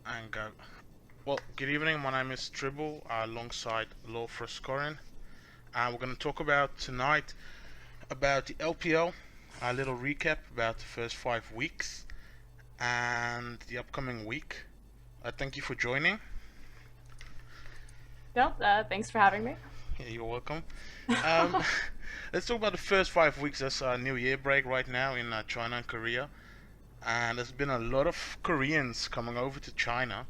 And go. Well, good evening. My name is Tribble, alongside Froskurinn, and we're going to talk about tonight about the LPL, a little recap about the first 5 weeks and the upcoming week. Thank you for joining. No, thanks for having me. Yeah, you're welcome. Um, let's talk about the first 5 weeks. There's a New Year break right now in China and Korea, and there's been a lot of Koreans coming over to China.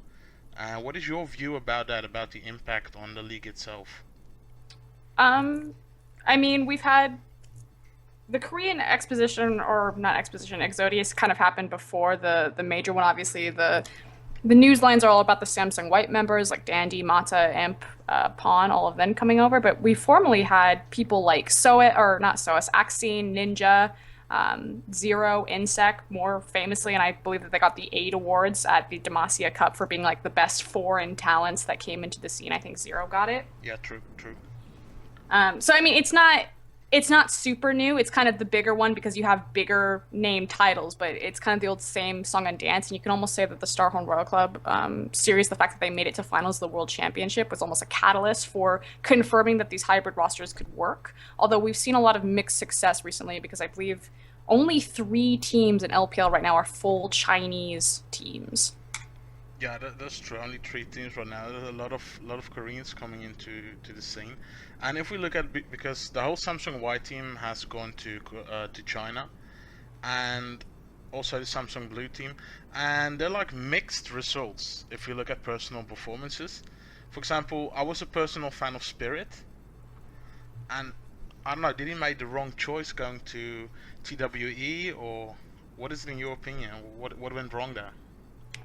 What is your view about that? About the impact on the league itself? Um, I mean, we've had the Korean exposition, or not exposition, Exodius kind of happened before the major one. Obviously, the news lines are all about the Samsung White members like Dandy, Mata, Imp, Pawn, all of them coming over. But we formerly had people like Soet, or not Soas, Axine, Ninja, Zero, Insec, more famously, and I believe that they got the 8 awards at the Demacia Cup for being like the best foreign talents that came into the scene. I think Zero got it. Yeah, true, true. So I mean, it's not super new. It's kind of the bigger one because you have bigger name titles, but it's kind of the old same song and dance. And you can almost say that the Starhorn Royal Club series, the fact that they made it to finals of the World Championship, was almost a catalyst for confirming that these hybrid rosters could work. Although we've seen a lot of mixed success recently because I believe only 3 teams in LPL right now are full Chinese teams. Yeah, that's true. Only 3 teams right now. There's a lot of Koreans coming into the scene, and if we look at because the whole Samsung Y team has gone to China, and also the Samsung Blue team, and they're like mixed results if you look at personal performances. For example, I was a personal fan of Spirit, and I don't know, did he make the wrong choice going to TWE, or what is it in your opinion? What went wrong there?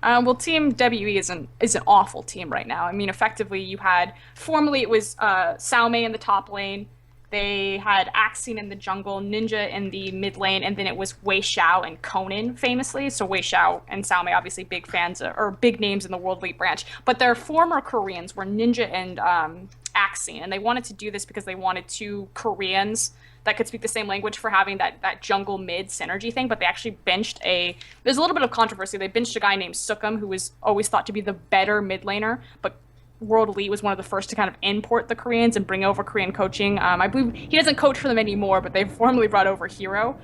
Well, Team WE is an awful team right now. I mean, effectively, you had formerly it was Salmei in the top lane. They had Axine in the jungle, Ninja in the mid lane, and then it was Wei Xiao and Conan, famously. So Wei Xiao and Salmei, obviously big fans or big names in the World Elite branch. But their former Koreans were Ninja and Axine, and they wanted to do this because they wanted 2 Koreans that could speak the same language for having that jungle mid synergy thing. But they actually benched a. There's a little bit of controversy. They benched a guy named Sukum, who was always thought to be the better mid laner, but World Elite was one of the first to kind of import the Koreans and bring over Korean coaching. I believe he doesn't coach for them anymore, but they've formally brought over Hero.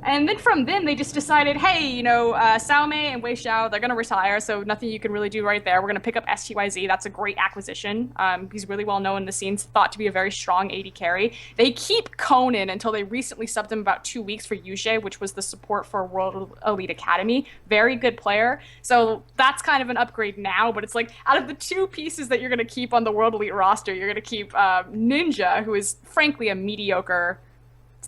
And then from then, they just decided, hey, Salmei and Wei Xiao, they're going to retire, so nothing you can really do right there. We're going to pick up STYZ. That's a great acquisition. He's really well known in the scenes, thought to be a very strong AD carry. They keep Conan until they recently subbed him about 2 weeks for Yushe, which was the support for World Elite Academy. Very good player. So that's kind of an upgrade now, but it's like out of the 2 pieces that you're going to keep on the World Elite roster, you're going to keep Ninja, who is frankly a mediocre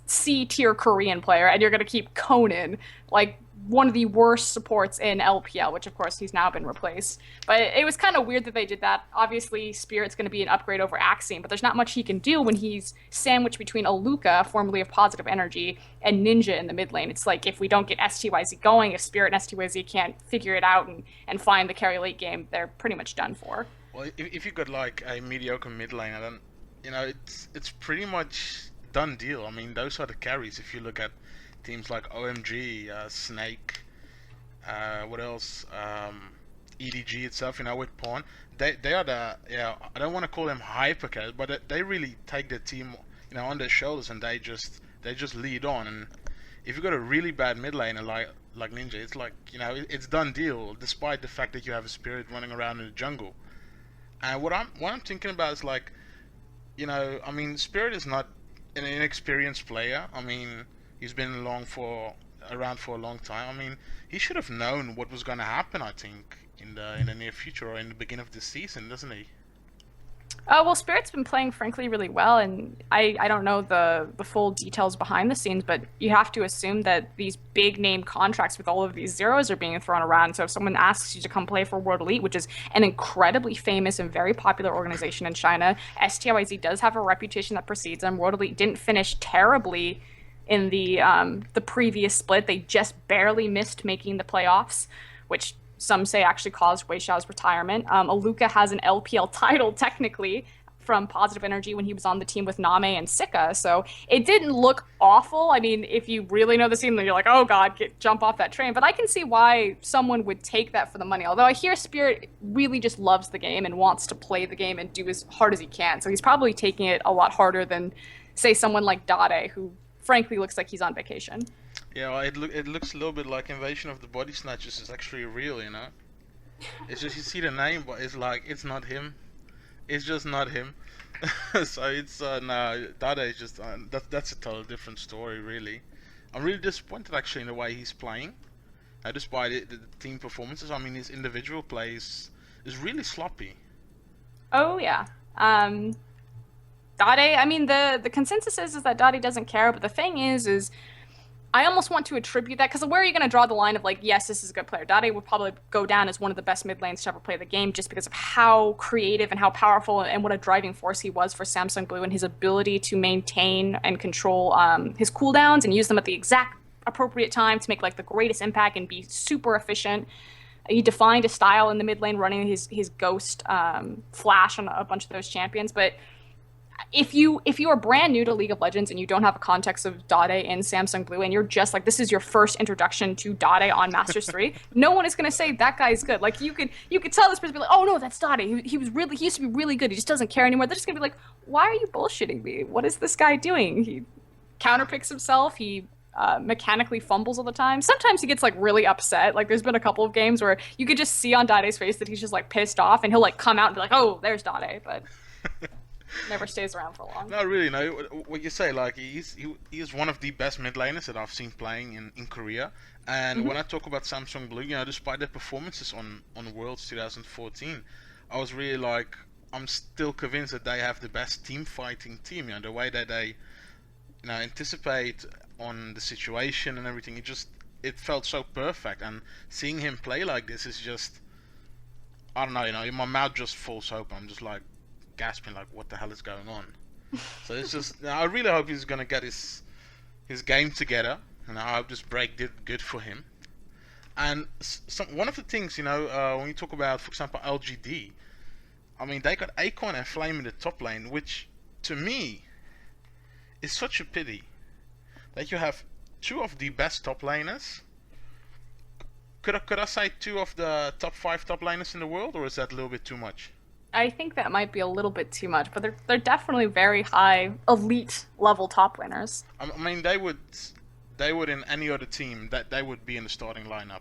C tier Korean player, and you're going to keep Conan, like one of the worst supports in LPL, which of course he's now been replaced. But it was kind of weird that they did that. Obviously, Spirit's going to be an upgrade over Axiom, but there's not much he can do when he's sandwiched between Aluka, formerly of Positive Energy, and Ninja in the mid lane. It's like if we don't get STYZ going, if Spirit and STYZ can't figure it out and find the carry late game, they're pretty much done for. Well, if you got like a mediocre mid laner, then it's pretty much done deal. I mean, those are the carries. If you look at teams like OMG, Snake, what else? EDG itself, with Pawn, they are the I don't want to call them hyper carries, but they really take the team, on their shoulders, and they just lead on. And if you got a really bad mid laner like Ninja, it's like it's done deal, despite the fact that you have a Spirit running around in the jungle. And what I'm thinking about is like, I mean, Spirit is not an inexperienced player. I mean, he's been around for a long time. I mean, he should have known what was going to happen. I think in the near future or in the beginning of this season, doesn't he? Well, Spirit's been playing frankly really well, and I don't know the full details behind the scenes, but you have to assume that these big name contracts with all of these zeros are being thrown around. So if someone asks you to come play for World Elite, which is an incredibly famous and very popular organization in China, STYZ does have a reputation that precedes them. World Elite didn't finish terribly in the previous split. They just barely missed making the playoffs, which some say actually caused Wei Xiao's retirement. Aluka has an LPL title technically from Positive Energy when he was on the team with Name and Sika. So it didn't look awful. I mean, if you really know the scene, then you're like, oh God, jump off that train. But I can see why someone would take that for the money. Although I hear Spirit really just loves the game and wants to play the game and do as hard as he can. So he's probably taking it a lot harder than, say, someone like Dade, who frankly looks like he's on vacation. Yeah, well, it looks a little bit like Invasion of the Body Snatchers is actually real, you know. It's just you see the name, but it's like it's not him. It's just not him. So it's no, Dada is just that's a totally different story, really. I'm really disappointed actually in the way he's playing. Despite the team performances, I mean his individual plays is really sloppy. Oh yeah. Dade, I mean the consensus is that Dade doesn't care, but the thing is I almost want to attribute that, because where are you going to draw the line of like, yes, this is a good player? Dade would probably go down as one of the best mid lanes to ever play the game, just because of how creative and how powerful and what a driving force he was for Samsung Blue, and his ability to maintain and control his cooldowns and use them at the exact appropriate time to make like the greatest impact and be super efficient. He defined a style in the mid lane, running his ghost flash on a bunch of those champions, but if you are brand new to League of Legends and you don't have a context of Dade in Samsung Blue, and you're just like, this is your first introduction to Dade on Masters 3, no one is going to say that guy's good. Like you could tell this person, be like, oh no, that's Dade. He used to be really good. He just doesn't care anymore. They're just going to be like, why are you bullshitting me? What is this guy doing? He counterpicks himself. He mechanically fumbles all the time. Sometimes he gets like really upset. Like there's been a couple of games where you could just see on Dade's face that he's just like pissed off, and he'll like come out and be like, oh, there's Dade, but never stays around for long. No, really, no. What you say, like he is one of the best mid laners that I've seen playing in Korea. And when I talk about Samsung Blue, you know, despite their performances on Worlds 2014, I was really like, I'm still convinced that they have the best team fighting team. You know, the way that they, you know, anticipate on the situation and everything. It felt so perfect. And seeing him play like this is just, I don't know, you know, my mouth just falls open. I'm just like gasping, like, what the hell is going on? So it's just, I really hope he's gonna get his game together, and I hope this break did good for him. And one of the things, you know, when you talk about, for example, LGD, I mean, they got Acorn and Flame in the top lane, which to me is such a pity that you have two of the best top laners. Could I say two of the top 5 top laners in the world, or is that a little bit too much? I think that might be a little bit too much, but they're definitely very high elite level top winners. I mean, they would in any other team that they would be in the starting lineup.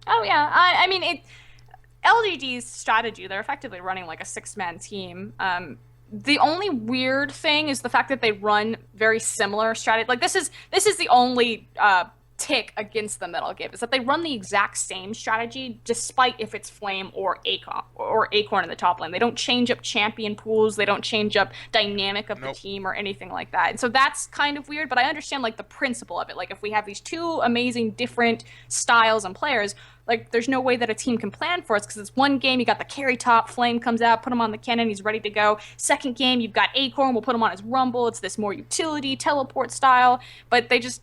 Oh yeah, I mean LGD's strategy, they're effectively running like a 6-man team. The only weird thing is the fact that they run very similar strategy. Like this is the only tick against them that I'll give, is that they run the exact same strategy despite if it's Flame or Acorn in the top lane. They don't change up champion pools, they don't change up dynamic of the team or anything like that. And so that's kind of weird, but I understand like the principle of it. Like if we have these two amazing different styles and players, like there's no way that a team can plan for us, because it's one game you got the carry top, Flame comes out, put him on the cannon, he's ready to go. Second game you've got Acorn, we'll put him on his Rumble, it's this more utility teleport style, but they just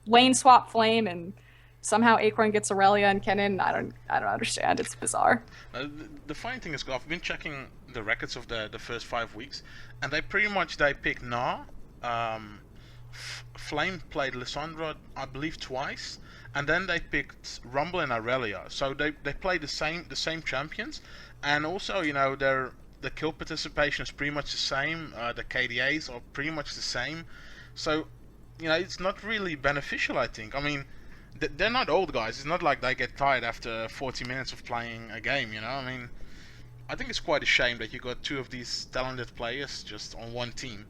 lane swap Flame, and somehow Acorn gets Aurelia and Kennen. I don't understand. It's bizarre. The funny thing is, I've been checking the records of the first 5 weeks, and they picked Na. Flame played Lissandra, I believe, twice, and then they picked Rumble and Aurelia. So they played the same champions, and also, you know, the kill participation is pretty much the same. The KDAs are pretty much the same. So, you know, it's not really beneficial, I think. I mean, they're not old guys. It's not like they get tired after 40 minutes of playing a game, you know? I mean, I think it's quite a shame that you got two of these talented players just on one team.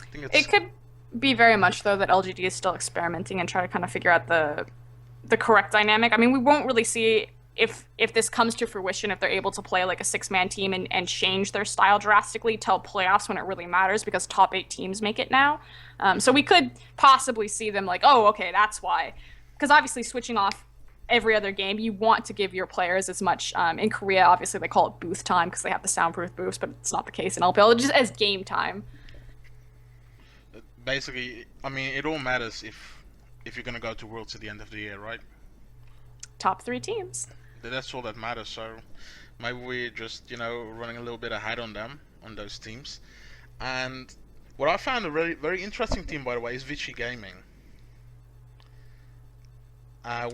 I think it could be very much, though, that LGD is still experimenting and trying to kind of figure out the correct dynamic. I mean, we won't really see if this comes to fruition, if they're able to play like a 6-man team and change their style drastically till playoffs when it really matters, because top 8 teams make it now. So we could possibly see them like, oh, okay, that's why. Because obviously switching off every other game, you want to give your players as much, in Korea, obviously they call it booth time because they have the soundproof booths, but it's not the case in LPL, just as game time. Basically, I mean, it all matters if you're going to go to Worlds at the end of the year, right? Top 3 teams. That's all that matters, so Maybe we're just, running a little bit ahead on them, on those teams. And what I found a very, very interesting team, by the way, is Vichy Gaming.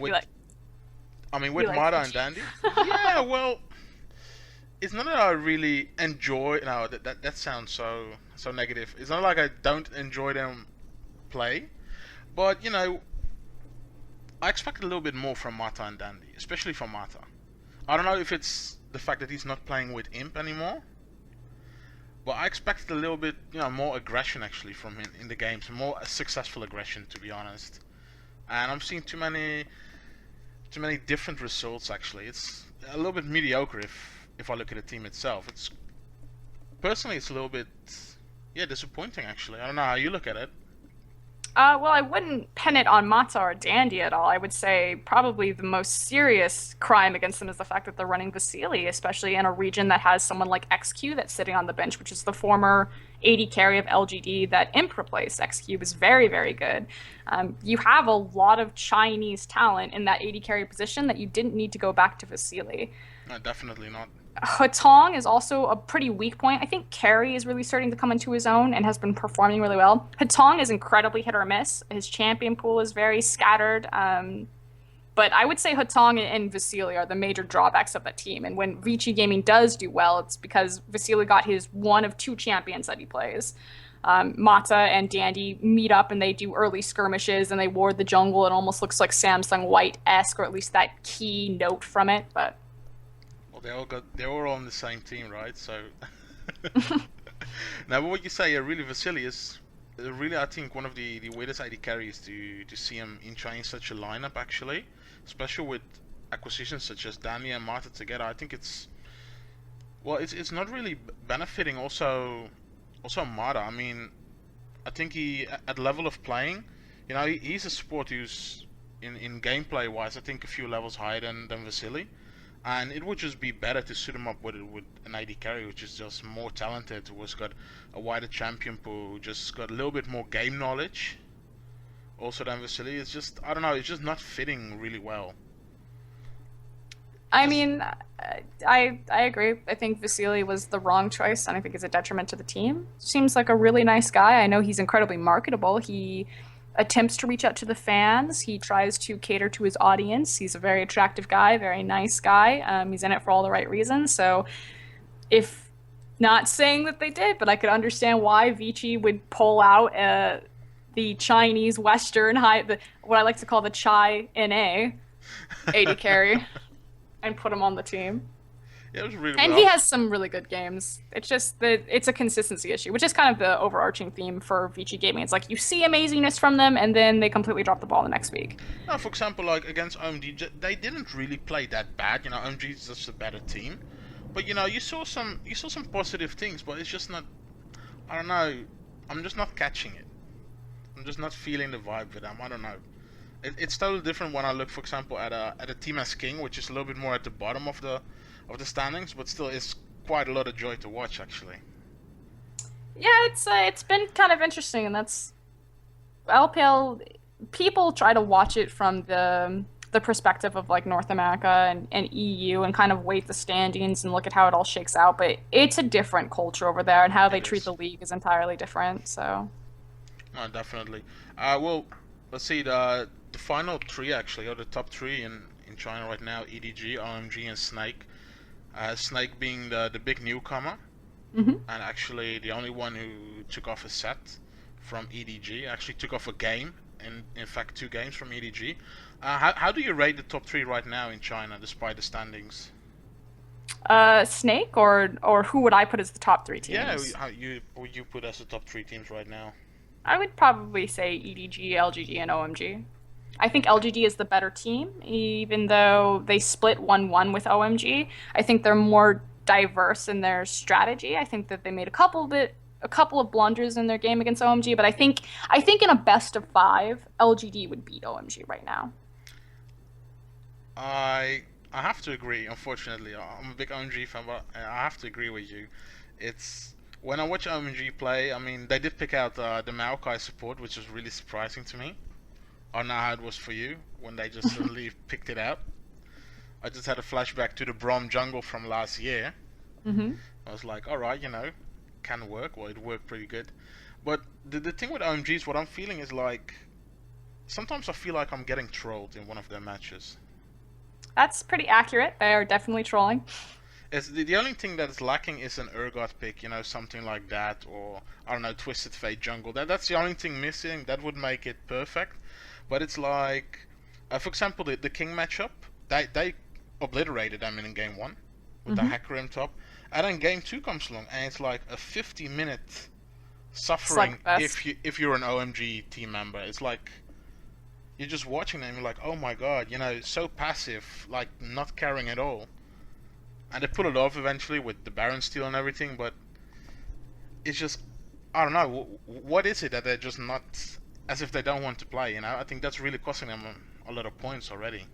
You With, like I mean, you with like Mada and Fiji. Dandy. Yeah, well, it's not that I really enjoy. No, that sounds so negative. It's not like I don't enjoy them play, but I expect a little bit more from Mata and Dandy, especially from Mata. I don't know if it's the fact that he's not playing with Imp anymore, but I expected a little bit, more aggression actually from him in the games, more successful aggression, to be honest. And I'm seeing too many different results actually. It's a little bit mediocre if I look at the team itself. It's personally it's a little bit, yeah, disappointing actually. I don't know how you look at it. Well, I wouldn't pin it on Mata or Dandy at all. I would say probably the most serious crime against them is the fact that they're running Vasily, especially in a region that has someone like XQ that's sitting on the bench, which is the former AD carry of LGD that Imp replaced. XQ is very, very good. You have a lot of Chinese talent in that AD carry position that you didn't need to go back to Vasily. No, definitely not. Hatong is also a pretty weak point. I think Carey is really starting to come into his own and has been performing really well. Hatong is incredibly hit or miss. His champion pool is very scattered. But I would say Hatong and Vasily are the major drawbacks of that team. And when Vici Gaming does do well, it's because Vasily got his one of two champions that he plays. Mata and Dandy meet up and they do early skirmishes and they ward the jungle. It almost looks like Samsung White-esque, or at least that key note from it. But Well, they're all on the same team, right? So now, what you say, really, Vasily is really, I think, one of the weirdest AD carries to see him in trying such a lineup actually, especially with acquisitions such as Danny and Marta together. I think it's not really benefiting also Mata. I mean, I think he at level of playing, he's a support who's in gameplay wise, I think a few levels higher than Vasily. And it would just be better to suit him up with an AD carry, which is just more talented, who's got a wider champion pool, who just got a little bit more game knowledge. Also, than Vasily, it's just, I don't know, it's just not fitting really well. I Just mean, I agree. I think Vasily was the wrong choice, and I think it's a detriment to the team. Seems like a really nice guy. I know he's incredibly marketable. He attempts to reach out to the fans. He tries to cater to his audience. He's a very attractive guy, very nice guy. He's in it for all the right reasons. So, if not saying that they did, but I could understand why Vici would pull out the Chinese Western what I like to call the Chai NA AD carry and put him on the team. yeah, it was really And he well. has some really good games. It's just that it's a consistency issue, which is kind of the overarching theme for Vici Gaming. It's like you see amazingness from them, and then they completely drop the ball the next week. No, for example, like against OMG, they didn't really play that bad. OMG is just a better team, but you saw some positive things, but it's just not. I don't know. I'm just not catching it. I'm just not feeling the vibe with them. I don't know. It's totally different when I look, for example, at a team as King, which is a little bit more at the bottom of the standings, but still, it's quite a lot of joy to watch actually. Yeah, it's been kind of interesting, and that's LPL. People try to watch it from the perspective of like North America and EU and kind of weight the standings and look at how it all shakes out. But it's a different culture over there, and how they It treat is. the league is entirely different. So No, definitely. Well, let's see the final three actually, or the top three in China right now: EDG, OMG, and Snake. Snake being the big newcomer, hmm and actually the only one who took off a set from EDG. Actually took off a game, and in fact 2 games from EDG. How do you rate the top three right now in China, despite the standings? Snake or who would I put as the top three Yeah, teams? how you put as the top three teams right now? I would probably say EDG, LGD, and OMG. I think Okay. LGD is the better team, even though they split 1-1 with OMG. I think they're more diverse in their strategy. I think that they made a couple of blunders in their game against OMG, but I think in a best of 5, LGD would beat OMG right now. I have to agree. Unfortunately, I'm a big OMG fan, but I have to agree with you. It's when I watch OMG play. I mean, they did pick out the Maokai support, which was really surprising to me. I don't know how it was for you when they just suddenly picked it out. I just had a flashback to the Braum jungle from last year. Hmm. I was like, alright, can work. Well, it worked pretty good. But the thing with OMGs, what I'm feeling is like, sometimes I feel like I'm getting trolled in one of their matches. That's pretty accurate. They are definitely trolling. It's the only thing that is lacking is an Urgot pick, something like that, or I don't know, Twisted Fate jungle. That's the only thing missing. That would make it perfect. But it's like, for example, the King matchup, they obliterated them in game 1 with the Hecarim top, and then game 2 comes along, and it's like a 50-minute suffering if you're an OMG team member. It's like you're just watching them, you're like, oh my god, so passive, like not caring at all. And they pull it off eventually with the Baron steal and everything, but it's just, I don't know, what is it that they're just not, as if they don't want to play, I think that's really costing them a lot of points already.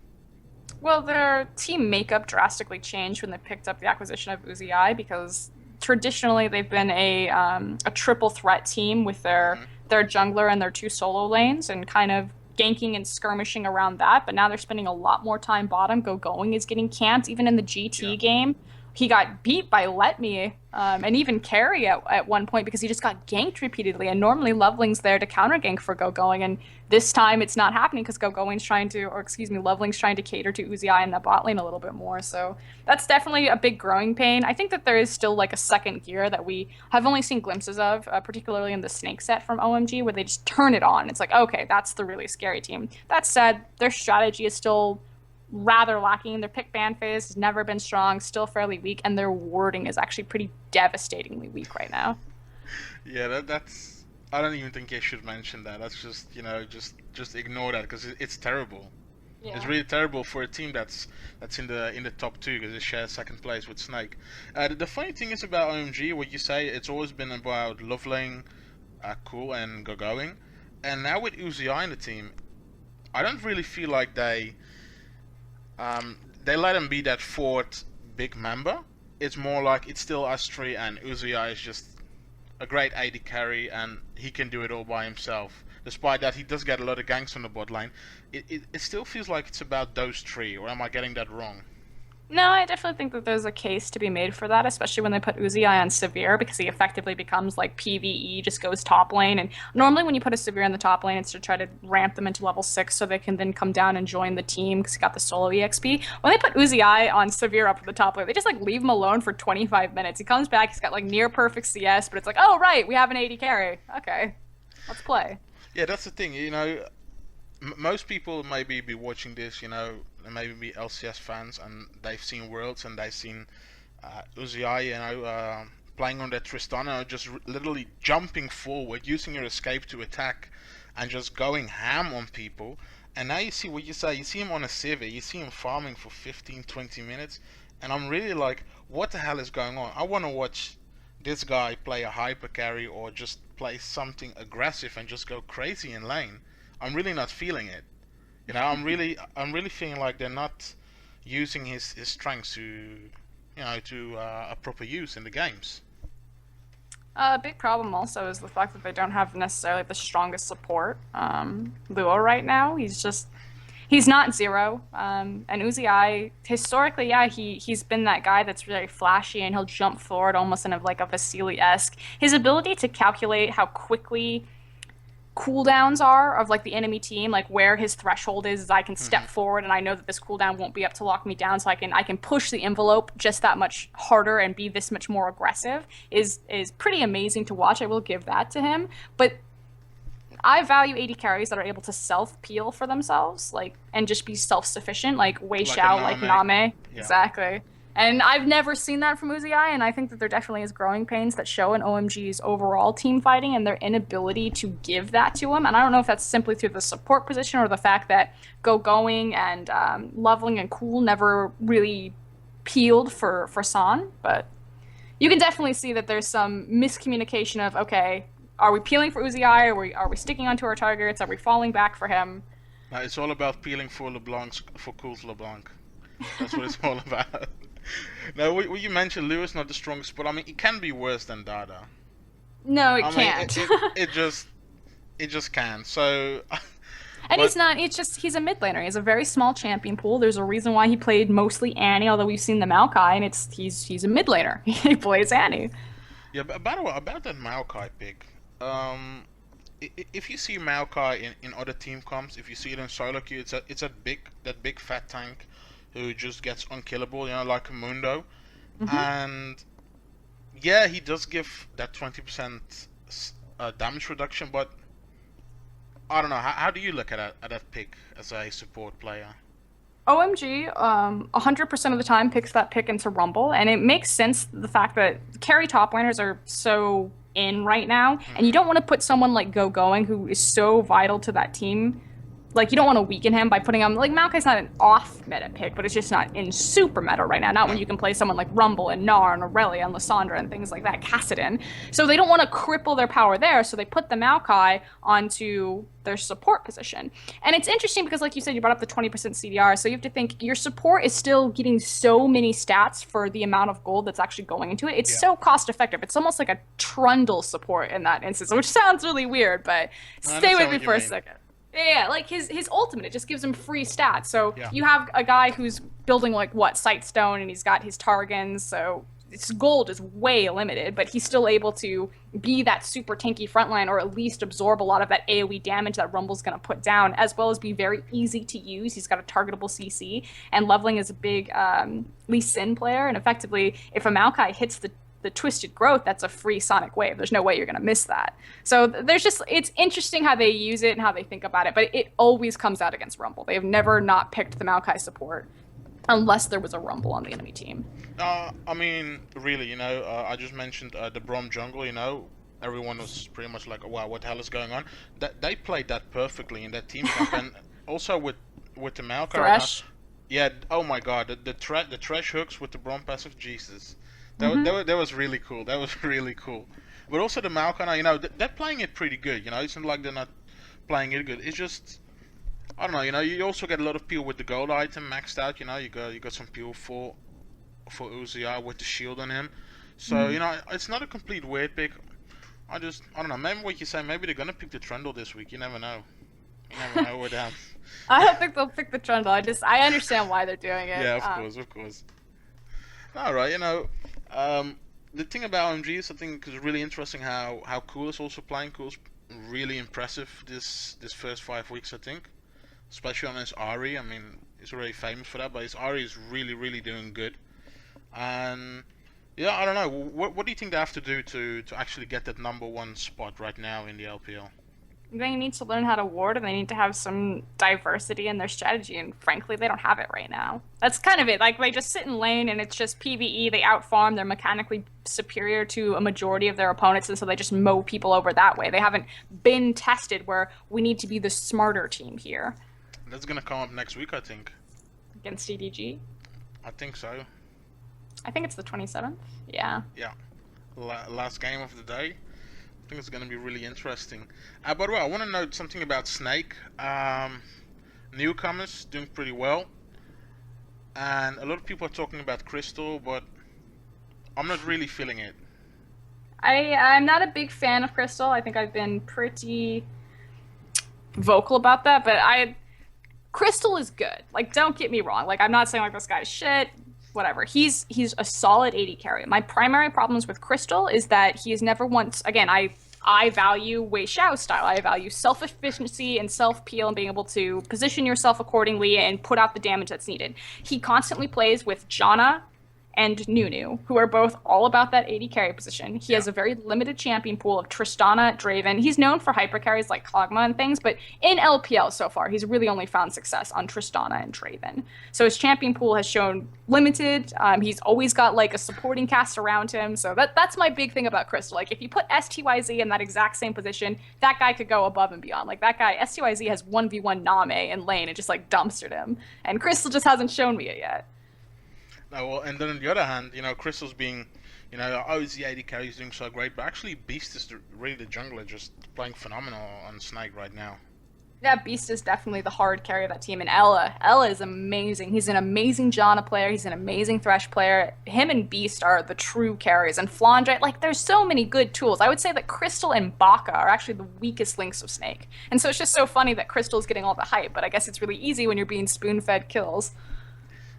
Well, their team makeup drastically changed when they picked up the acquisition of Uzi, because traditionally they've been a triple threat team with their jungler and their 2 solo lanes, and kind of ganking and skirmishing around that. But now they're spending a lot more time bottom. Going is getting camped. Even in the GT game, he got beat by Let Me, and even Carry at one point, because he just got ganked repeatedly. And normally Loveling's there to counter gank for Going, and this time it's not happening because Loveling's trying to cater to Uzi in the bot lane a little bit more. So that's definitely a big growing pain. I think that there is still like a second gear that we have only seen glimpses of, particularly in the Snake set from OMG, where they just turn it on. It's like, okay, that's the really scary team. That said, their strategy is still rather lacking. Their pick ban phase has never been strong, still fairly weak, and their wording is actually pretty devastatingly weak right now. Yeah, that's. I don't even think I should mention that. That's just, just ignore that, because it's terrible. Yeah. It's really terrible for a team that's in the top 2, because it shares second place with Snake. The funny thing is about OMG, what you say, it's always been about Loveling, Cool, and Going, and now with Uzi in the team, I don't really feel like they let him be that fourth big member. It's more like it's still us 3, and Uzi is just a great AD carry, and he can do it all by himself. Despite that, he does get a lot of ganks on the bot lane. It still feels like it's about those 3, or am I getting that wrong? No, I definitely think that there's a case to be made for that, especially when they put Uzi on Severe, because he effectively becomes like PvE, just goes top lane. And normally when you put a Severe in the top lane, it's to try to ramp them into level 6 so they can then come down and join the team because he got the solo EXP. When they put Uzi on Severe up at the top lane, they just like leave him alone for 25 minutes. He comes back, he's got like near perfect CS, but it's like, oh right, we have an AD carry. Okay, let's play. Yeah, that's the thing, most people maybe be watching this, maybe be LCS fans, and they've seen Worlds, and they've seen Uzi, playing on that Tristana, just literally jumping forward, using your escape to attack, and just going ham on people. And now you see what you say, you see him on a Civi, you see him farming for 15-20 minutes, and I'm really like, what the hell is going on? I want to watch this guy play a hyper carry, or just play something aggressive and just go crazy in lane. I'm really not feeling it. I'm really feeling like they're not using his strengths to a proper use in the games. A big problem also is the fact that they don't have necessarily the strongest support. Lua right now, he's not zero. And Uzi, historically, yeah, he's been that guy that's very flashy, and he'll jump forward almost in a Vasily-esque. His ability to calculate how quickly cooldowns are of like the enemy team, like where his threshold is I can step forward and I know that this cooldown won't be up to lock me down, so I can push the envelope just that much harder and be this much more aggressive is pretty amazing to watch. I will give that to him. But I value AD carries that are able to self-peel for themselves, like, and just be self-sufficient, like Wei Xiao, like Name. Yeah. Exactly. And I've never seen that from Uzi, and I think that there definitely is growing pains that show in OMG's overall team fighting and their inability to give that to him. And I don't know if that's simply through the support position or the fact that Going and Loveling and Cool never really peeled for San, but you can definitely see that there's some miscommunication of, okay, are we peeling for Uzi, or are we sticking onto our targets? Are we falling back for him? It's all about peeling for Cool's LeBlanc. That's what it's all about. Now, what you mentioned, Lewis not the strongest, but I mean, it can be worse than Dada. No, it can't. It just can. So, And But he's not. It's just he's a mid laner. He has a very small champion pool. There's a reason why he played mostly Annie, although we've seen the Maokai, and he's a mid laner. He plays Annie. yeah, but by the way, about that Maokai pick, um, if you see Maokai in other team comps, if you see it in solo queue, it's a big fat tank who just gets unkillable, like a Mundo, and yeah, he does give that 20% damage reduction, but I don't know. How do you look at that pick as a support player? OMG, 100% of the time picks that pick into Rumble, and it makes sense the fact that carry top laners are so in right now, and you don't want to put someone like Going who is so vital to that team. Like, you don't want to weaken him by putting him, like, Maokai's not an off meta pick, but it's just not in super meta right now. Not when you can play someone like Rumble and Gnar and Aurelia and Lissandra and things like that, Kassadin. So they don't want to cripple their power there, so they put the Maokai onto their support position. And it's interesting because, like you said, you brought up the 20% CDR, so you have to think your support is still getting so many stats for the amount of gold that's actually going into it. It's so cost effective. It's almost like a Trundle support in that instance, which sounds really weird, but stay with me for a second. Yeah, like his ultimate, it just gives him free stats. So you have a guy who's building like Sightstone, and he's got his Targans, so his gold is way limited, but he's still able to be that super tanky frontline, or at least absorb a lot of that AoE damage that Rumble's going to put down, as well as be very easy to use. He's got a targetable CC, and leveling is a big Lee Sin player, and effectively, if a Maokai hits the Twisted Growth, that's a free Sonic Wave. There's no way you're going to miss that. So it's interesting how they use it and how they think about it, but it always comes out against Rumble. They have never not picked the Maokai support unless there was a Rumble on the enemy team. I mean, really, I just mentioned the Brom jungle, everyone was pretty much like, wow, what the hell is going on? That they played that perfectly in that team camp, and also with the Maokai. Thresh. Yeah, oh my god, the Thresh hooks with the Brom passive, Jesus. That was really cool. That was really cool. But also the Maokai, they're playing it pretty good. It's not like they're not playing it good. It's just, I don't know. You also get a lot of peel with the gold item maxed out. You got some peel for Uzia with the shield on him. So it's not a complete weird pick. I don't know. Maybe what you say. Maybe they're gonna pick the Trundle this week. You never know. You never know with that. I don't think they'll pick the Trundle. I understand why they're doing it. Yeah, of course. All right, the thing about OMG is I think is really interesting how Cool is also playing. Cool's really impressive this first 5 weeks, I think, especially on his Ahri. I mean, he's already famous for that, but his Ahri is really doing good. And yeah, I don't know. What do you think they have to do to actually get that #1 spot right now in the LPL? They need to learn how to ward, and they need to have some diversity in their strategy, and frankly, they don't have it right now. That's kind of it. Like, they just sit in lane, and it's just PvE, they outfarm, they're mechanically superior to a majority of their opponents, and so they just mow people over that way. They haven't been tested where we need to be the smarter team here. That's gonna come up next week, I think. Against CDG? I think so. I think it's the 27th. Yeah. Yeah. Last game of the day. I think it's going to be really interesting. By the way, I want to note something about Snake. Newcomers doing pretty well. And a lot of people are talking about Crystal, but I'm not really feeling it. I'm not a big fan of Crystal. I think I've been pretty vocal about that, but Crystal is good. Like, don't get me wrong. Like, I'm not saying like this guy's shit. Whatever. He's a solid AD carry. My primary problems with Crystal is that he has never once, again, I value Wei Xiao's style. I value self-efficiency and self-peel and being able to position yourself accordingly and put out the damage that's needed. He constantly plays with Janna and Nunu, who are both all about that AD carry position. He has a very limited champion pool of Tristana, Draven. He's known for hyper carries like Kog'Maw and things, but in LPL so far, he's really only found success on Tristana and Draven. So his champion pool has shown limited. He's always got like a supporting cast around him. So that's my big thing about Crystal. Like, if you put STYZ in that exact same position, that guy could go above and beyond. Like, that guy, STYZ has 1v1 Name in lane and just like dumpstered him. And Crystal just hasn't shown me it yet. No, well, and then on the other hand, Crystal's being, oh, is the AD carry is doing so great, but actually Beast is really the jungler, just playing phenomenal on Snake right now. Yeah, Beast is definitely the hard carry of that team. And Ella is amazing. He's an amazing Janna player. He's an amazing Thresh player. Him and Beast are the true carries. And Flandre, like, there's so many good tools. I would say that Crystal and Baka are actually the weakest links of Snake. And so it's just so funny that Crystal's getting all the hype, but I guess it's really easy when you're being spoon-fed kills.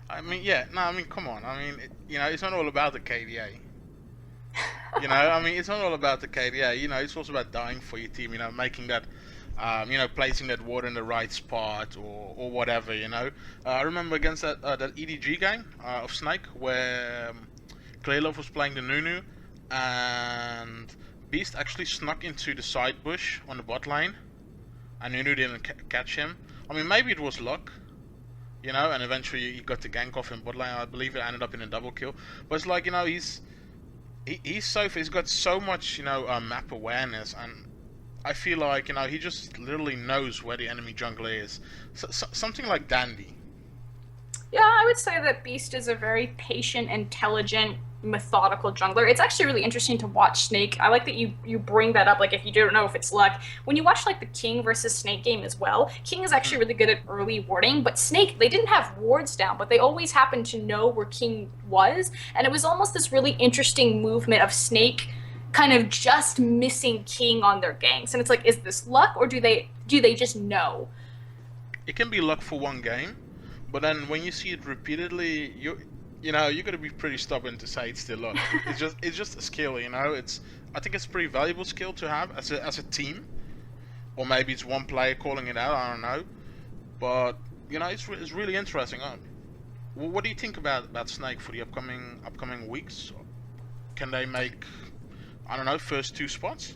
I mean, yeah, no, I mean, come on. I mean, it's not all about the KDA. I mean, it's not all about the KDA. It's also about dying for your team. Making that, placing that ward in the right spot or whatever. I remember against that EDG game of Snake where Clearlove was playing the Nunu and Beast actually snuck into the side bush on the bot lane, and Nunu didn't catch him. I mean, maybe it was luck. And eventually he got the gank off in bot lane. I believe it ended up in a double kill. But it's like, he's got so much, map awareness, and I feel like, he just literally knows where the enemy jungler is. Something like Dandy. Yeah, I would say that Beast is a very patient, intelligent, methodical jungler. It's actually really interesting to watch Snake. I like that you bring that up, like if you don't know if it's luck. When you watch like the King versus Snake game as well, King is actually really good at early warding, but Snake, they didn't have wards down, but they always happened to know where King was, and it was almost this really interesting movement of Snake kind of just missing King on their ganks. And it's like, is this luck or do they just know? It can be luck for one game, but then when you see it repeatedly, you gotta be pretty stubborn to say it's still luck. It's just a skill. I think it's a pretty valuable skill to have as a team, or maybe it's one player calling it out. I don't know, but it's really interesting. What do you think about Snake for the upcoming weeks? Can they make, I don't know, first 2 spots?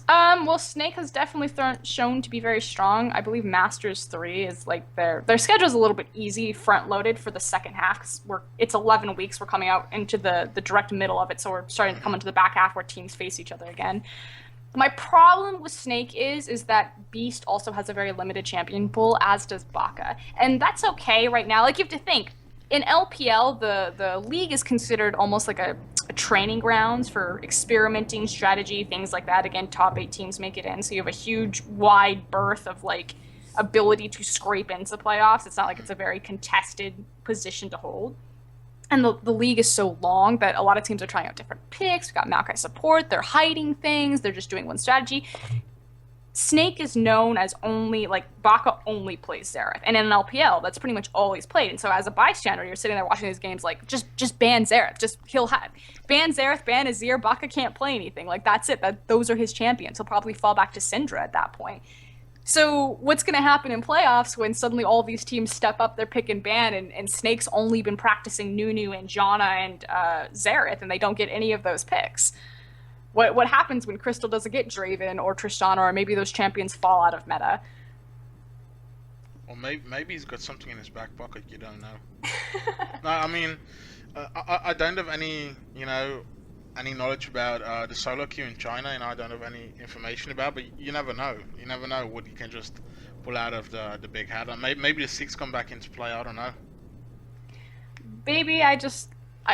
Well, Snake has definitely shown to be very strong. I believe Masters 3 is like their schedule's a little bit easy, front loaded for the second half because it's 11 weeks. We're coming out into the direct middle of it, so we're starting to come into the back half where teams face each other again. My problem with Snake is that Beast also has a very limited champion pool, as does Baka, and that's okay right now. Like, you have to think. In LPL, the league is considered almost like a training grounds for experimenting strategy, things like that. Again, top 8 teams make it in, so you have a huge, wide berth of like ability to scrape into playoffs. It's not like it's a very contested position to hold. And the league is so long that a lot of teams are trying out different picks. We've got Maokai support. They're hiding things. They're just doing one strategy. Snake is known as only, like, Baka only plays Xerath. And in an LPL, that's pretty much all he's played. And so as a bystander, you're sitting there watching these games like, just ban Xerath. Ban Xerath, ban Azir, Baka can't play anything. Like, that's it. Those are his champions. He'll probably fall back to Syndra at that point. So what's going to happen in playoffs when suddenly all these teams step up their pick and ban and Snake's only been practicing Nunu and Janna and Xerath, and they don't get any of those picks? What happens when Crystal doesn't get Draven or Tristana, or maybe those champions fall out of meta? Or maybe he's got something in his back pocket you don't know. No, I mean, I don't have any knowledge about the solo queue in China, and I don't have any information about. But you never know. You never know what you can just pull out of the big hat. Maybe the 6 come back into play. I don't know. Baby, I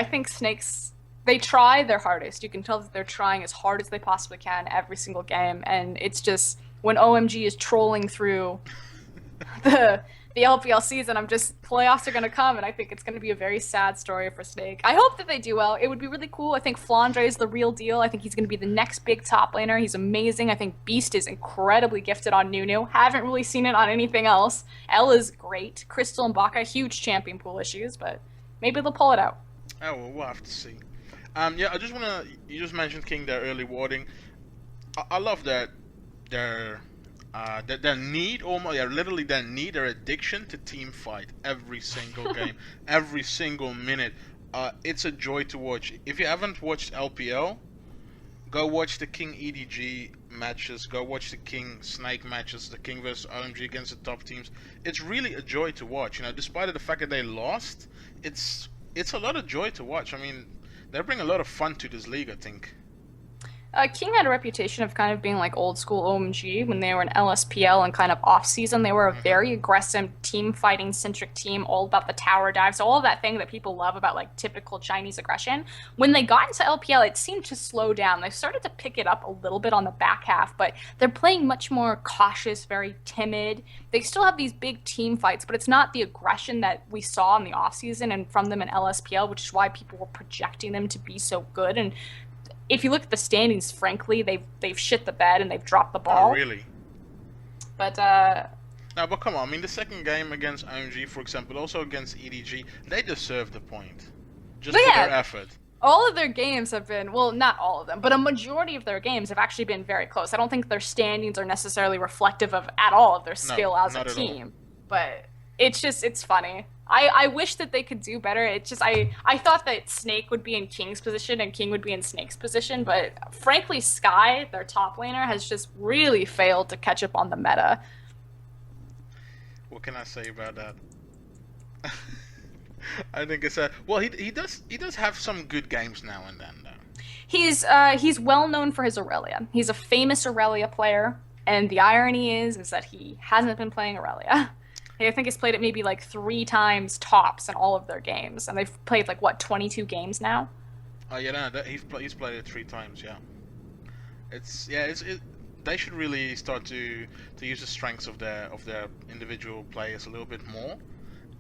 think Snakes. They try their hardest. You can tell that they're trying as hard as they possibly can every single game, and it's just when OMG is trolling through the LPL season, playoffs are going to come, and I think it's going to be a very sad story for Snake. I hope that they do well. It would be really cool. I think Flandre is the real deal. I think he's going to be the next big top laner. He's amazing. I think Beast is incredibly gifted on Nunu. Haven't really seen it on anything else. Ella's great. Crystal and Baka, huge champion pool issues, but maybe they'll pull it out. Oh, well, we'll have to see. Yeah, you just mentioned King, their early warding. I love that their need, literally their need, their addiction to team fight every single game, every single minute. It's a joy to watch. If you haven't watched LPL, go watch the King EDG matches, go watch the King Snake matches, the King vs OMG against the top teams. It's really a joy to watch. Despite the fact that they lost, it's a lot of joy to watch. I mean, they bring a lot of fun to this league, I think. King had a reputation of kind of being like old school OMG when they were in LSPL and kind of off season. They were a Hmm. very aggressive team fighting centric team, all about the tower dives, all of that thing that people love about like typical Chinese aggression. When they got into LPL, it seemed to slow down. They started to pick it up a little bit on the back half, but they're playing much more cautious, very timid. They still have these big team fights, but it's not the aggression that we saw in the off season and from them in LSPL, which is why people were projecting them to be so good. And if you look at the standings, frankly, they've shit the bed and they've dropped the Oh, ball. really? But No, but come on. I mean, the second game against OMG, for example, also against EDG, they deserve the point. Just for their yeah, effort. all of their games have been, well, not all of them, but a majority of their games have actually been very close. I don't think their standings are necessarily reflective of at all of their No, skill as a not at all. team. But it's funny. I wish that they could do better. It's just I thought that Snake would be in King's position and King would be in Snake's position, but frankly, Sky, their top laner, has just really failed to catch up on the meta. What can I say about that? I think it's a well. He does have some good games now and then though. He's well known for his Aurelia. He's a famous Aurelia player, and the irony is that he hasn't been playing Aurelia. I think he's played it maybe like 3 times tops in all of their games, and they've played like what 22 games now. Oh yeah, no, he's played it 3 times. Yeah, it's. They should really start to use the strengths of their individual players a little bit more,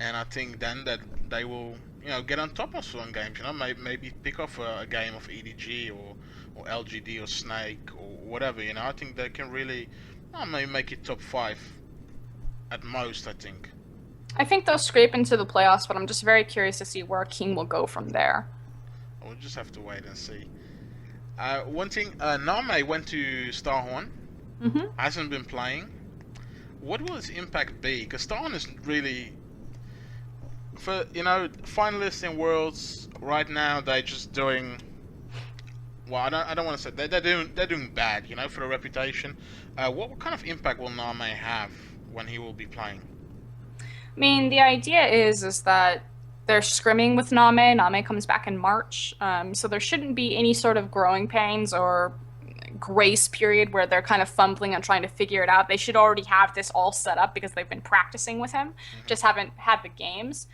and I think then that they will get on top of some games. Maybe pick off a game of EDG or LGD or Snake or whatever. I think they can really maybe make it top 5 at most. I think. I think they'll scrape into the playoffs, but I'm just very curious to see where King will go from there. We'll just have to wait and see. One thing, Name went to Starhorn. Hmm. Hasn't been playing. What will his impact be? Because Starhorn is really, for finalists in Worlds right now. They're just doing. Well, I don't want to say they're doing bad. For the reputation. What kind of impact will Name have when he will be playing? I mean, the idea is that they're scrimming with Name. Name comes back in March, so there shouldn't be any sort of growing pains or grace period where they're kind of fumbling and trying to figure it out. They should already have this all set up because they've been practicing with him, Hmm. just haven't had the games.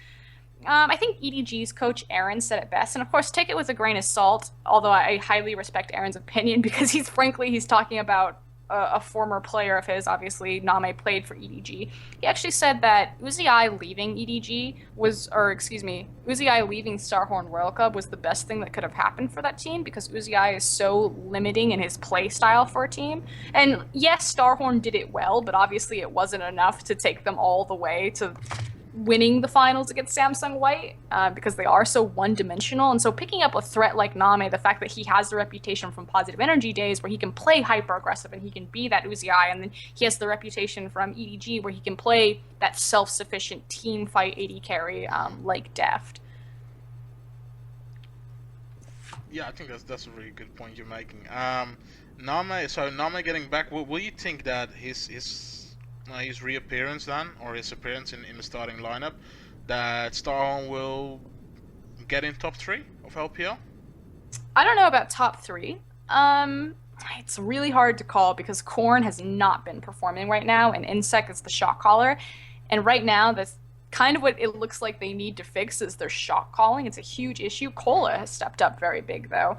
I think EDG's coach Aaron said it best, and of course, take it with a grain of salt. Although I highly respect Aaron's opinion because he's talking about a former player of his. Obviously, Name played for EDG. He actually said that Uzi leaving EDG Uzi leaving Starhorn Royal Club was the best thing that could have happened for that team because Uzi is so limiting in his play style for a team. And yes, Starhorn did it well, but obviously it wasn't enough to take them all the way to winning the finals against Samsung White because they are so one-dimensional. And so picking up a threat like Name, the fact that he has the reputation from Positive Energy days where he can play hyper-aggressive and he can be that Uzi, and then he has the reputation from EDG where he can play that self-sufficient team fight AD carry like Deft. Yeah, I think that's a really good point you're making. Name getting back. Will you think that his reappearance then, or his appearance in the starting lineup, that Starhorn will get in top 3 of LPL? I don't know about top 3. It's really hard to call because Korn has not been performing right now, and Insec is the shot caller. And right now, that's kind of what it looks like they need to fix is their shot calling. It's a huge issue. Cola has stepped up very big though.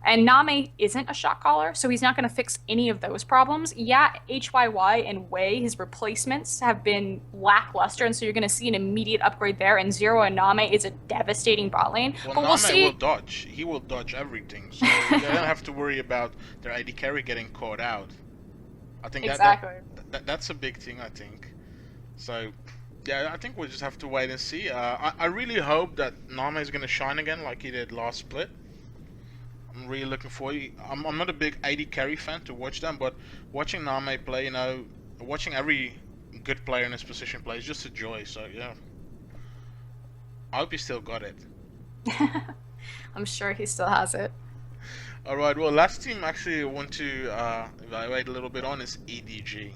And Name isn't a shot caller, so he's not going to fix any of those problems. Yeah, HYY and Wei, his replacements, have been lackluster, and so you're going to see an immediate upgrade there. And Zero and Name is a devastating bot lane. Well, But Name we'll see. will dodge. He will dodge everything, so they don't have to worry about their AD carry getting caught out. I think Exactly. that's a big thing. I think. So, yeah, I think we'll just have to wait and see. I really hope that Name is going to shine again like he did last split. I'm really looking forward. I'm not a big AD carry fan to watch them, but watching Name play, watching every good player in his position play is just a joy. So yeah, I hope he still got it. I'm sure he still has it. All right. Well, last team actually I want to evaluate a little bit on is EDG.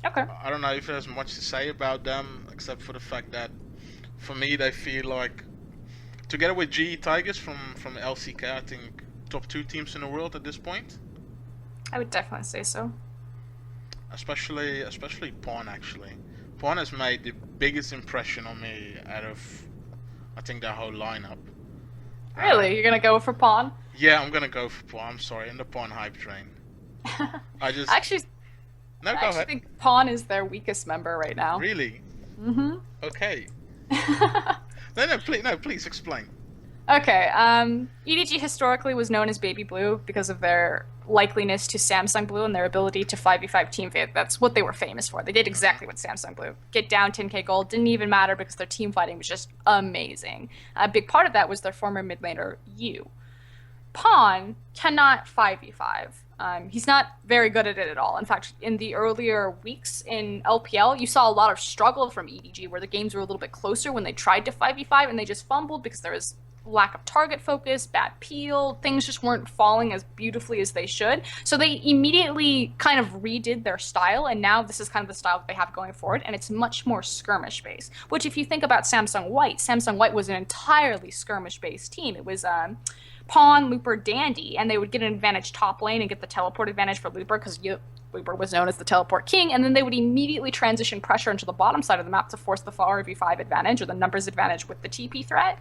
Okay. I don't know if there's much to say about them except for the fact that for me they feel like together with GE Tigers from LCK, I think top 2 teams in the world at this point. I would definitely say so. Especially Pawn actually. Pawn has made the biggest impression on me out of, I think, that whole lineup. Really? You're gonna go for Pawn? Yeah, I'm gonna go for Pawn. I'm sorry, in the Pawn hype train. I just Actually, no, go I actually ahead. think Pawn is their weakest member right now. Really? Mm-hmm. Okay. No, please explain. Okay, EDG historically was known as Baby Blue because of their likeliness to Samsung Blue and their ability to 5v5 team fight. That's what they were famous for. They did exactly what Samsung Blue. Get down 10k gold, didn't even matter because their team fighting was just amazing. A big part of that was their former mid laner, Yu. Pawn cannot 5v5. He's not very good at it at all. In fact, in the earlier weeks in LPL, you saw a lot of struggle from EDG where the games were a little bit closer when they tried to 5v5 and they just fumbled because there was lack of target focus, bad peel, things just weren't falling as beautifully as they should. So they immediately kind of redid their style, and now this is kind of the style that they have going forward, and it's much more skirmish-based. Which, if you think about Samsung White was an entirely skirmish-based team. It was Pawn, Looper, Dandy, and they would get an advantage top lane and get the teleport advantage for Looper because Looper was known as the teleport king, and then they would immediately transition pressure into the bottom side of the map to force the 4v5 advantage or the numbers advantage with the TP threat.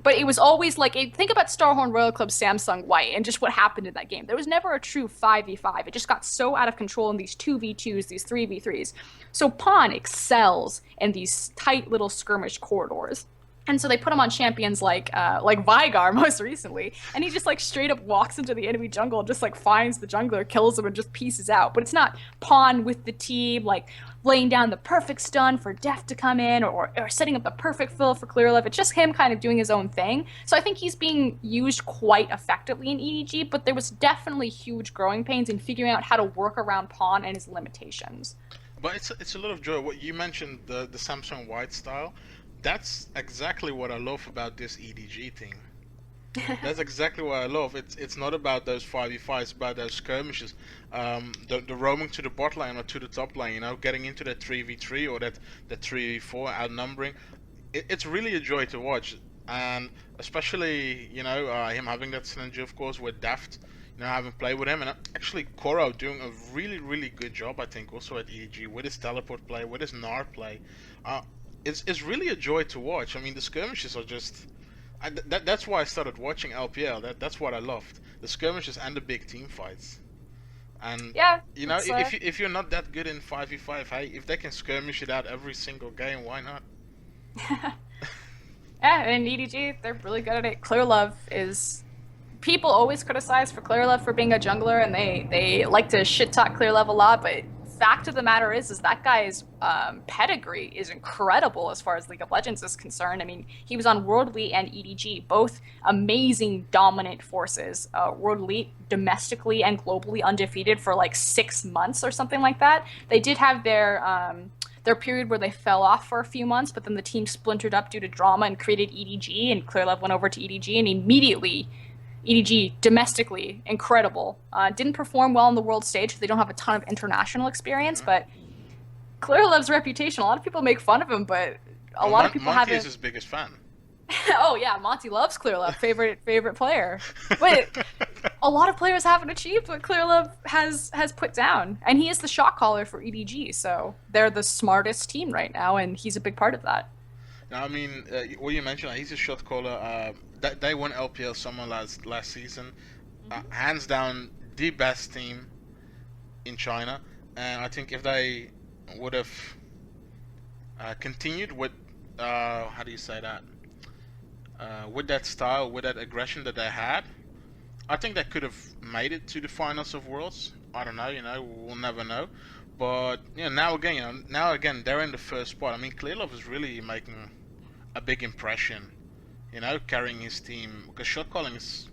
But it was always like, think about Starhorn Royal Club Samsung White and just what happened in that game. There was never a true 5v5. It just got so out of control in these 2v2s, these 3v3s. So Pawn excels in these tight little skirmish corridors. And so they put him on champions like Vygar most recently, and he just like straight up walks into the enemy jungle and just like finds the jungler, kills him, and just pieces out. But it's not Pawn with the team like laying down the perfect stun for Def to come in or setting up the perfect fill for Clearlove. It's just him kind of doing his own thing. So I think he's being used quite effectively in EDG, but there was definitely huge growing pains in figuring out how to work around Pawn and his limitations. But it's a lot of joy. What you mentioned, the Samsung White style. That's exactly what I love about this EDG thing. That's exactly what I love. It's not about those 5v5s, it's about those skirmishes. The roaming to the bot lane or to the top lane, you know, getting into that 3v3 or that 3v4 outnumbering. It's really a joy to watch. And especially, you know, him having that synergy, of course, with Daft, you know, having played with him. And actually, Koro doing a really, really good job, I think, also at EDG, with his teleport play, with his Gnar play. It's really a joy to watch. I mean, the skirmishes are just... that's why I started watching LPL. That's what I loved. The skirmishes and the big team fights. And, yeah, you know, if you're not that good in 5v5, hey, if they can skirmish it out every single game, why not? Yeah, and EDG, they're really good at it. Clearlove is... People always criticize for Clearlove for being a jungler, and they like to shit-talk Clearlove a lot, but fact of the matter is that guy's pedigree is incredible as far as League of Legends is concerned. I mean, he was on World Elite and EDG, both amazing dominant forces. World Elite domestically and globally undefeated for like 6 months or something like that. They did have their period where they fell off for a few months, but then the team splintered up due to drama and created EDG, and Clearlove went over to EDG, and immediately EDG, domestically, incredible. Didn't perform well on the world stage. They don't have a ton of international experience, but Clearlove's reputation, a lot of people make fun of him, but a lot of people Monty is his biggest fan. Oh yeah, Monty loves Clearlove, favorite player. But a lot of players haven't achieved what Clearlove has put down, and he is the shot caller for EDG, so they're the smartest team right now, and he's a big part of that. Now, I mean, what you mentioned, he's a shot caller. They won LPL summer last season, hands down the best team in China. And I think if they would have continued with how do you say that, with that style, with that aggression that they had, I think they could have made it to the finals of Worlds. I don't know, you know, we'll never know. But you know, now again, they're in the first spot. I mean, Clearlove is really making a big impression, you know, carrying his team, because shot calling is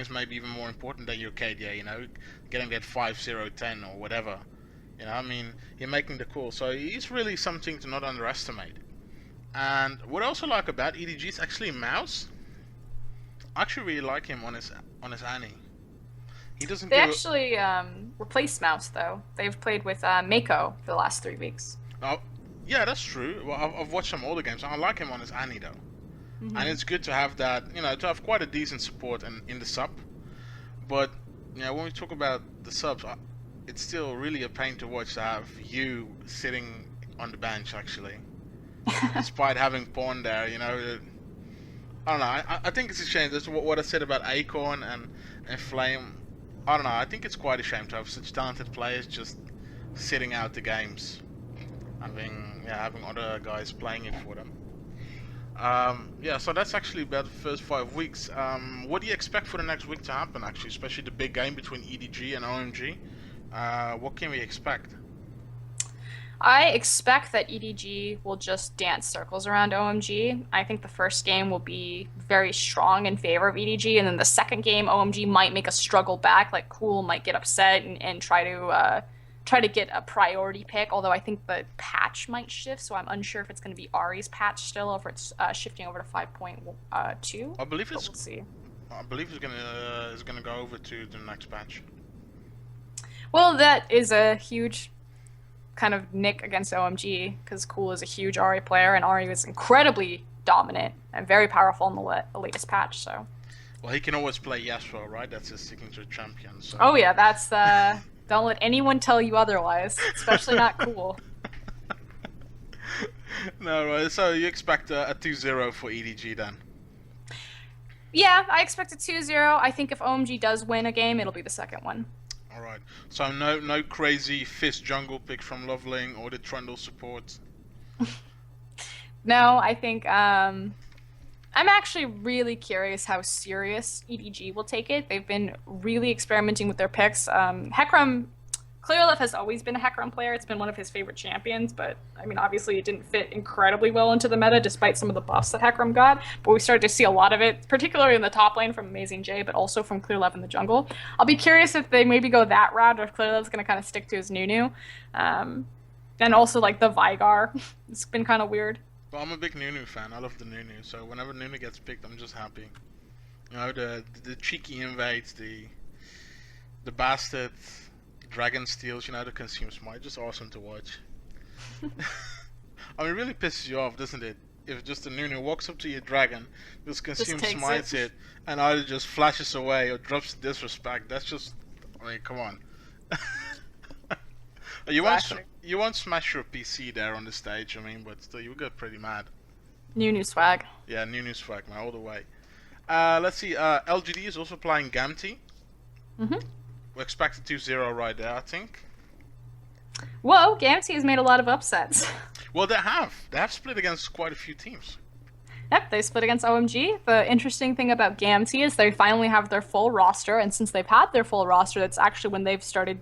maybe even more important than your KDA, you know, getting that 5-0-10 or whatever, you know. I mean, you're making the call, so he's really something to not underestimate. And what I also like about EDG is actually Mouse. I actually really like him on his Annie. He doesn't. They actually replaced Mouse though. They've played with Mako for the last 3 weeks. Oh, yeah, that's true. Well, I've watched some older games. I like him on his Annie though. And it's good to have that, you know, to have quite a decent support in the sub. But when we talk about the subs, it's still really a pain to watch to have you sitting on the bench actually, despite having Pawn there. I don't know. I think it's a shame. That's what I said about Acorn and Flame. I don't know. I think it's quite a shame to have such talented players just sitting out the games, having other guys playing it for them. So that's actually about the first 5 weeks. What do you expect for the next week to happen, actually, especially the big game between EDG and OMG? What can we expect? I expect that EDG will just dance circles around OMG. I think the first game will be very strong in favor of EDG, and then the second game, OMG might make a struggle back. Like Cool might get upset and try to get a priority pick. Although I think the patch might shift, so I'm unsure if it's going to be Ari's patch still, or if it's shifting over to 5.2. I believe We'll see. I believe it's gonna go over to the next patch. Well, that is a huge kind of nick against OMG, because Cool is a huge Ari player, and Ari was incredibly dominant and very powerful in the latest patch. So. Well, he can always play Yasuo, right? That's his signature champion. So. Oh yeah, that's don't let anyone tell you otherwise, especially not Cool. No, right. So you expect a 2-0 for EDG then? Yeah, I expect a 2-0. I think if OMG does win a game, it'll be the second one. Alright, so no crazy Fist jungle pick from Loveling or the Trundle support? No, I think I'm actually really curious how serious EDG will take it. They've been really experimenting with their picks. Hecarim, Clearleft has always been a Hecarim player. It's been one of his favorite champions, but I mean, obviously it didn't fit incredibly well into the meta despite some of the buffs that Hecarim got, but we started to see a lot of it, particularly in the top lane from Amazing J, but also from Clearleft in the jungle. I'll be curious if they maybe go that route, or if Clearleft's going to kind of stick to his Nunu. And also, like, the Vigar. It's been kind of weird. Well, I'm a big Nunu fan. I love the Nunu, so whenever Nunu gets picked, I'm just happy. The cheeky invades, the bastard dragon steals, the consume smite, just awesome to watch. I mean, it really pisses you off, doesn't it? If just a Nunu walks up to your dragon, just consume smites it, and either just flashes away or drops disrespect. That's just, I mean, come on. You won't smash your PC there on the stage, I mean, but still, you got pretty mad. Nunu swag. Yeah, Nunu swag, man, all the way. Let's see, LGD is also playing Gamtee. We expect a 2-0 right there, I think. Whoa, Gamtee has made a lot of upsets. Well, they have. They have split against quite a few teams. Yep, they split against OMG. The interesting thing about Gamtee is they finally have their full roster, and since they've had their full roster, that's actually when they've started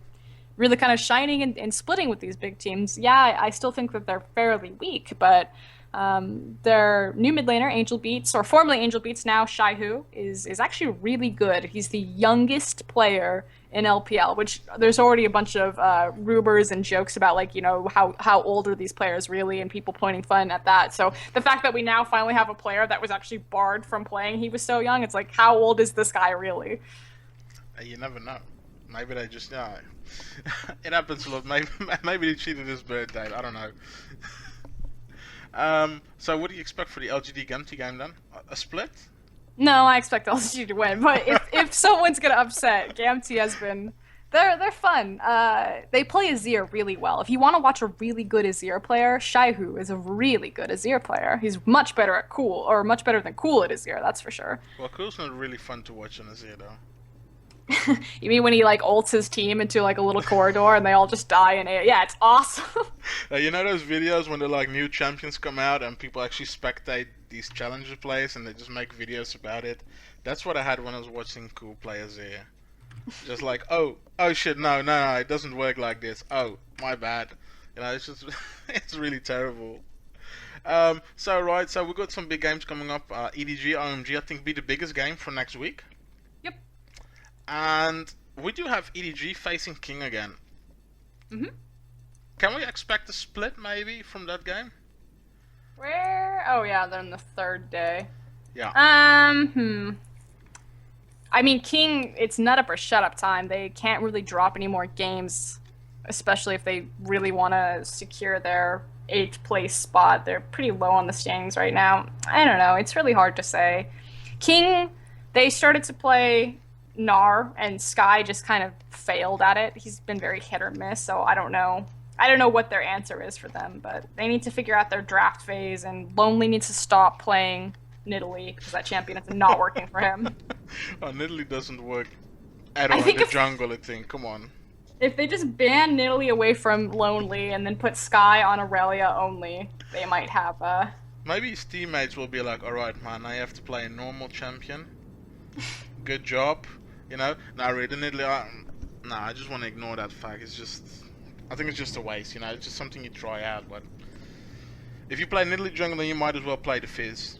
really kind of shining and splitting with these big teams. Yeah, I still think that they're fairly weak, but their new mid laner, Angel Beats, or formerly Angel Beats, now Shaihu, is actually really good. He's the youngest player in LPL, which there's already a bunch of rumors and jokes about, like, how old are these players really, and people pointing fun at that. So the fact that we now finally have a player that was actually barred from playing, he was so young, it's like, how old is this guy really? You never know. Maybe they just, it happens a lot. Maybe they cheated his birthday, I don't know. So what do you expect for the LGD Gamtee game then? A split? No, I expect LG to win, but if someone's gonna upset, Gamtee has been. They're fun. They play Azir really well. If you want to watch a really good Azir player, Shaihu is a really good Azir player. He's much better at Cool, or much better than Cool at Azir, that's for sure. Well, Cool's not really fun to watch on Azir though. You mean when he like ults his team into like a little corridor and they all just die in air? Yeah, it's awesome. You know those videos when the like new champions come out and people actually spectate these challenger plays and they just make videos about it? That's what I had when I was watching Cool play Azir. Just like, oh shit, no, it doesn't work like this. Oh, my bad. It's just, it's really terrible. So we've got some big games coming up. EDG, OMG, I think be the biggest game for next week. Yep. And we do have EDG facing King again. Can we expect a split maybe from that game? Where? Oh yeah, they're on the third day. Yeah. I mean, King, it's nut up or shut up time. They can't really drop any more games, especially if they really want to secure their 8th place spot. They're pretty low on the standings right now. I don't know. It's really hard to say. King, they started to play Gnar, and Sky just kind of failed at it. He's been very hit or miss, so I don't know. I don't know what their answer is for them, but they need to figure out their draft phase, and Lonely needs to stop playing Nidalee because that champion is not working for him. Oh, Nidalee doesn't work at all in the jungle, I think. Come on. If they just ban Nidalee away from Lonely and then put Sky on Aurelia only, they might have Maybe his teammates will be like, alright man, I have to play a normal champion. Good job. You know? Nah, really, Nidalee, nah, I just want to ignore that fact. It's just... I think it's just a waste, you know? It's just something you try out, but... If you play Nidalee jungle, then you might as well play the Fizz.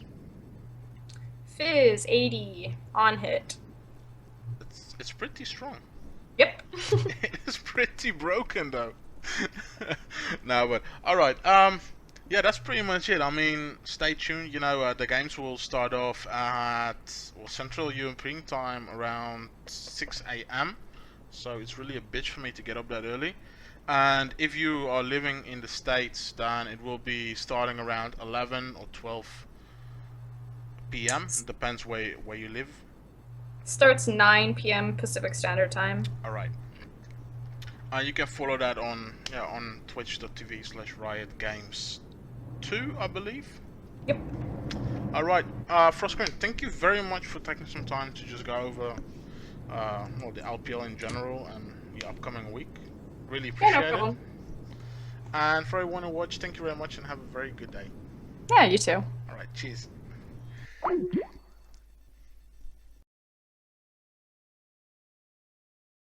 Fizz 80 on hit. It's pretty strong. Yep. It is pretty broken though. No, but alright, yeah, that's pretty much it. I mean, stay tuned, you know, the games will start off at Central European time around 6 AM, so it's really a bitch for me to get up that early. And if you are living in the States, then it will be starting around 11 or 12 PM, it depends where you live. Starts 9 p.m. Pacific Standard Time. Alright. You can follow that on twitch.tv/riotgames2, I believe. Yep. Alright, Froskurinn, thank you very much for taking some time to just go over the LPL in general and the upcoming week. Really appreciate it. And for everyone who watched, thank you very much and have a very good day. Yeah, you too. Alright, cheers.